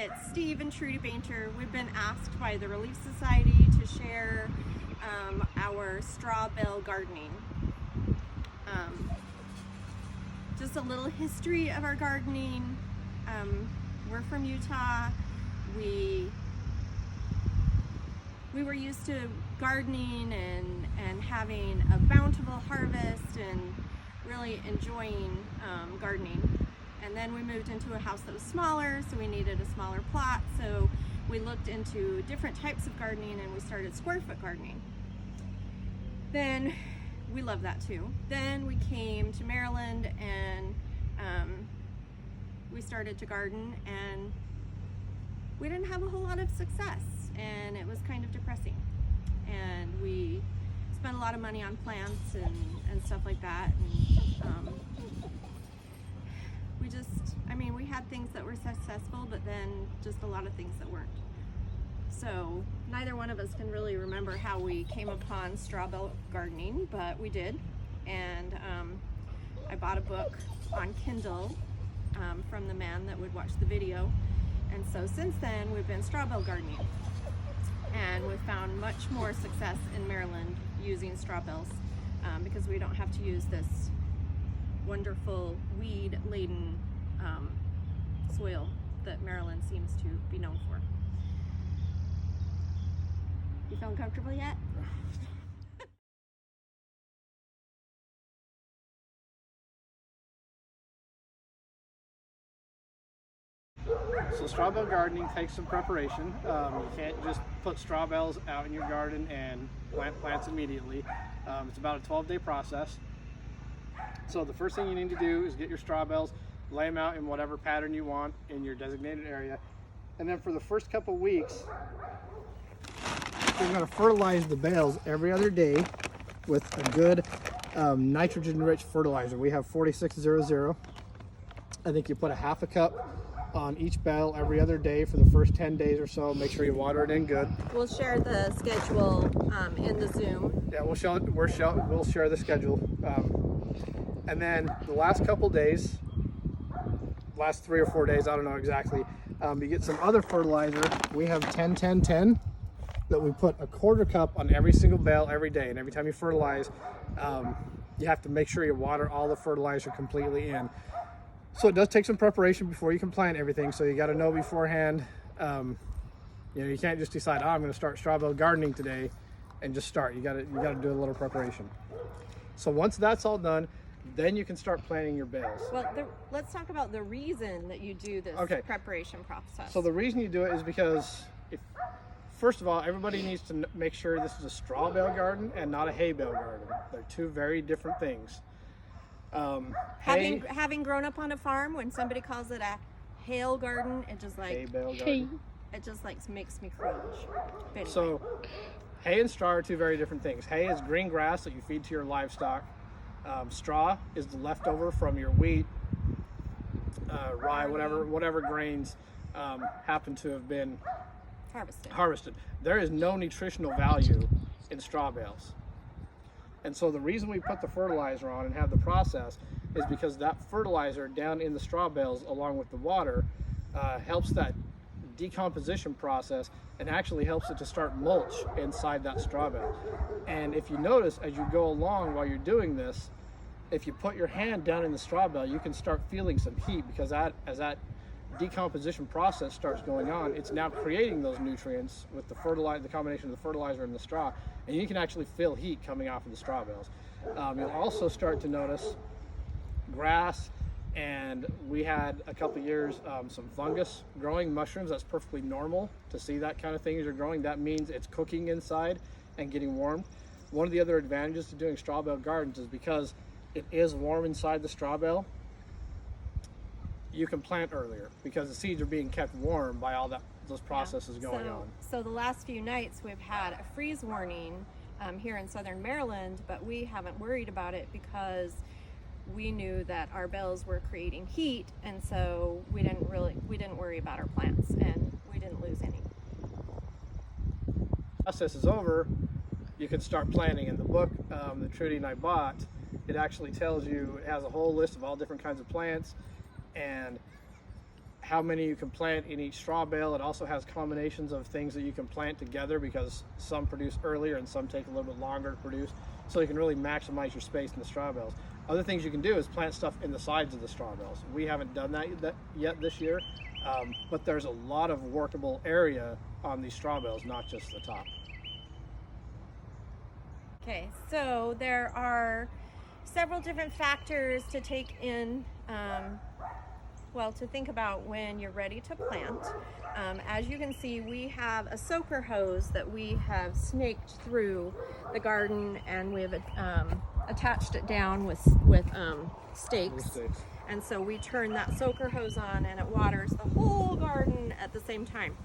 it's Steve and Trudy Painter. We've been asked by the Relief Society to share our straw bale gardening. Just a little history of our gardening. We're from Utah. We were used to gardening and having a bountiful harvest and really enjoying gardening. And then we moved into a house that was smaller, so we needed a smaller plot. So we looked into different types of gardening and we started square foot gardening. Then we love that too. Then we came to Maryland and we started to garden, and we didn't have a whole lot of success, and it was kind of depressing. And we spent a lot of money on plants and stuff like that. And we had things that were successful, but then just a lot of things that weren't. So neither one of us can really remember how we came upon straw bale gardening, but we did. And I bought a book on Kindle from the man that would watch the video. And so since then, we've been straw bale gardening. And we've found much more success in Maryland using straw bales because we don't have to use this wonderful weed-laden soil that Maryland seems to be known for. You feeling comfortable yet? So straw bale gardening takes some preparation. You can't just put straw bales out in your garden and plant plants immediately. It's about a 12-day process. So the first thing you need to do is get your straw bales, lay them out in whatever pattern you want in your designated area. And then for the first couple weeks, you're going to fertilize the bales every other day with a good nitrogen-rich fertilizer. We have 4600. I think you put a half a cup on each bale every other day for the first 10 days or so. Make sure you water it in good. We'll share the schedule in the Zoom. Yeah, we'll share the schedule. And then the last couple days, last 3 or 4 days, I don't know exactly, you get some other fertilizer. We have 10-10-10 that we put a quarter cup on every single bale every day. And every time you fertilize, you have to make sure you water all the fertilizer completely in. So it does take some preparation before you can plant everything. So you got to know beforehand. You can't just decide, I'm going to start straw bale gardening today, and just start. You got to do a little preparation. So once that's all done, then you can start planting your bales. Well, let's talk about the reason that you do this preparation process. So the reason you do it is because, first of all, everybody needs to make sure this is a straw bale garden and not a hay bale garden. They're two very different things. Having grown up on a farm, when somebody calls it a hail garden, it just like it just like makes me cringe. Anyway. So hay and straw are two very different things. Hay is green grass that you feed to your livestock. Straw is the leftover from your wheat, rye, whatever grains happen to have been harvested. There is no nutritional value in straw bales. And so the reason we put the fertilizer on and have the process is because that fertilizer down in the straw bales along with the water helps that decomposition process and actually helps it to start mulch inside that straw bale. And if you notice, as you go along while you're doing this, if you put your hand down in the straw bale, you can start feeling some heat, because as that decomposition process starts going on, it's now creating those nutrients with the combination of the fertilizer and the straw, and you can actually feel heat coming off of the straw bales. You'll also start to notice grass, and we had a couple years some fungus growing, mushrooms. That's perfectly normal to see that kind of thing as you're growing. That means it's cooking inside and getting warmed. One of the other advantages to doing straw bale gardens is because it is warm inside the straw bale, you can plant earlier because the seeds are being kept warm by all those processes going on. So the last few nights we've had a freeze warning here in southern Maryland, but we haven't worried about it because we knew that our bales were creating heat, and so we didn't worry about our plants, and we didn't lose any. Process is over, you can start planting. In the book that Trudy and I bought, it actually tells you, it has a whole list of all different kinds of plants and how many you can plant in each straw bale. It also has combinations of things that you can plant together because some produce earlier and some take a little bit longer to produce. So you can really maximize your space in the straw bales. Other things you can do is plant stuff in the sides of the straw bales. We haven't done that yet this year, but there's a lot of workable area on these straw bales, not just the top. Okay, so there are several different factors to take in, to think about when you're ready to plant. As you can see, we have a soaker hose that we have snaked through the garden, and we have attached it down with stakes. And so we turn that soaker hose on and it waters the whole garden at the same time.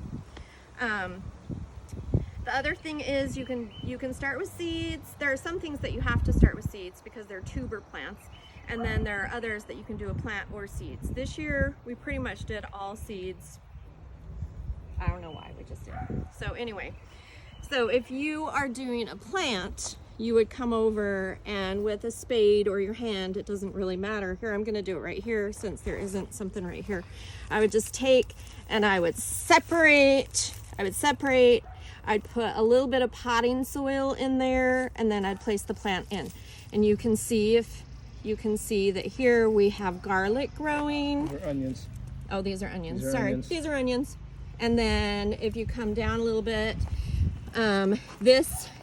The other thing is you can start with seeds. There are some things that you have to start with seeds because they're tuber plants, and then there are others that you can do a plant or seeds. This year we pretty much did all seeds. I don't know why, we just did. So anyway, so if you are doing a plant, you would come over and with a spade or your hand, it doesn't really matter. Here, I'm gonna do it right here since there isn't something right here. I would just take and I would separate, I'd put a little bit of potting soil in there, and then I'd place the plant in. And you can see that here we have garlic growing. These are onions. Oh, these are onions. These are Sorry, onions. These are onions. And then if you come down a little bit,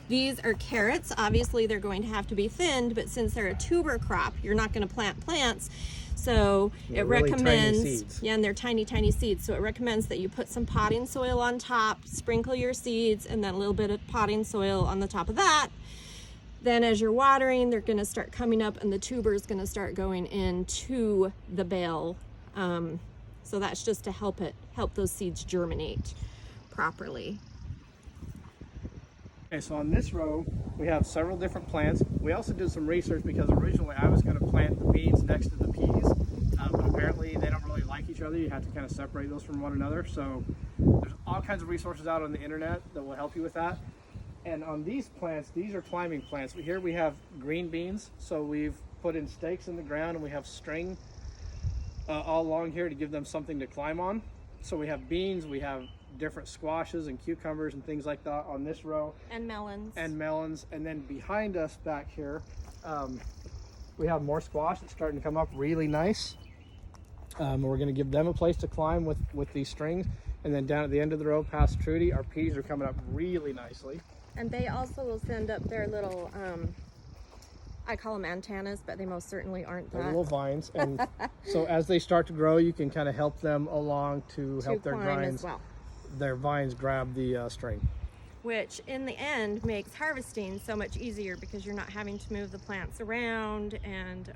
these are carrots. Obviously they're going to have to be thinned, but since they're a tuber crop, you're not going to plant plants. So They're it really recommends, tiny seeds. yeah, and they're tiny, tiny seeds. So it recommends that you put some potting soil on top, sprinkle your seeds, and then a little bit of potting soil on the top of that. Then as you're watering, they're going to start coming up and the tuber is going to start going into the bale. So that's just to help those seeds germinate properly. Okay, so on this row, we have several different plants. We also did some research because originally I was going to plant the beans next to the peas, but apparently they don't really like each other. You have to kind of separate those from one another. So there's all kinds of resources out on the internet that will help you with that. And on these plants, these are climbing plants. Here we have green beans. So we've put in stakes in the ground and we have string all along here to give them something to climb on. So we have beans, we have different squashes and cucumbers and things like that on this row. And melons. And then behind us back here, we have more squash that's starting to come up really nice. We're going to give them a place to climb with these strings. And then down at the end of the row past Trudy, our peas are coming up really nicely. And they also will send up their little, I call them antennas, but they most certainly aren't that. They're little vines. And so as they start to grow, you can kind of help them along to help their vines. Well. Their vines grab the string. Which in the end makes harvesting so much easier because you're not having to move the plants around, and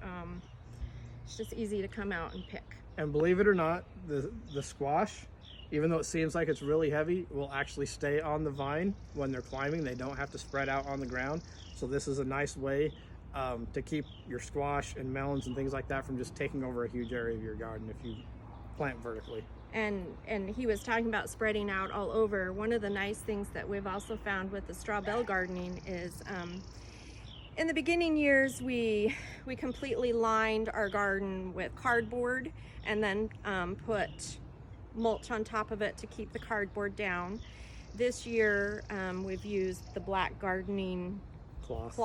it's just easy to come out and pick. And believe it or not, the squash, even though it seems like it's really heavy, will actually stay on the vine when they're climbing. They don't have to spread out on the ground. So this is a nice way to keep your squash and melons and things like that from just taking over a huge area of your garden if you plant vertically. And he was talking about spreading out all over. One of the nice things that we've also found with the straw bale gardening is in the beginning years we completely lined our garden with cardboard and then put mulch on top of it to keep the cardboard down. This year we've used the black gardening cloth.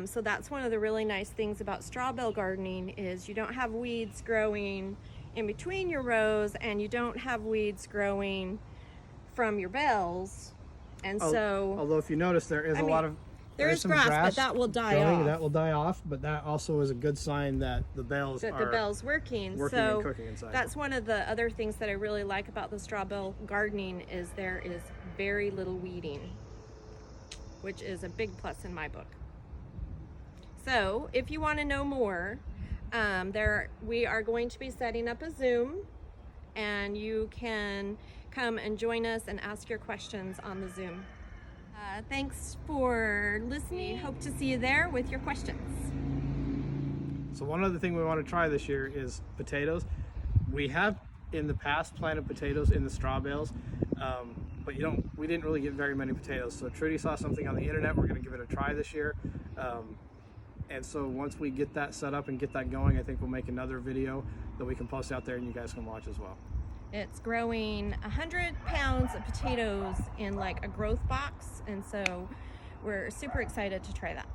So that's one of the really nice things about straw bale gardening is you don't have weeds growing in between your rows, and you don't have weeds growing from your bales. And so, although if you notice, there is there is some grass, but that will die off. That will die off, but that also is a good sign that the bales are working. So and cooking inside. That's one of the other things that I really like about the straw bale gardening is there is very little weeding, which is a big plus in my book. So if you want to know more, we are going to be setting up a Zoom, and you can come and join us and ask your questions on the Zoom. Thanks for listening. Hope to see you there with your questions. So one other thing we want to try this year is potatoes. We have in the past planted potatoes in the straw bales, but we didn't really get very many potatoes. So Trudy saw something on the internet. We're going to give it a try this year. And so once we get that set up and get that going, I think we'll make another video that we can post out there and you guys can watch as well. It's growing 100 pounds of potatoes in like a growth box, and so we're super excited to try that.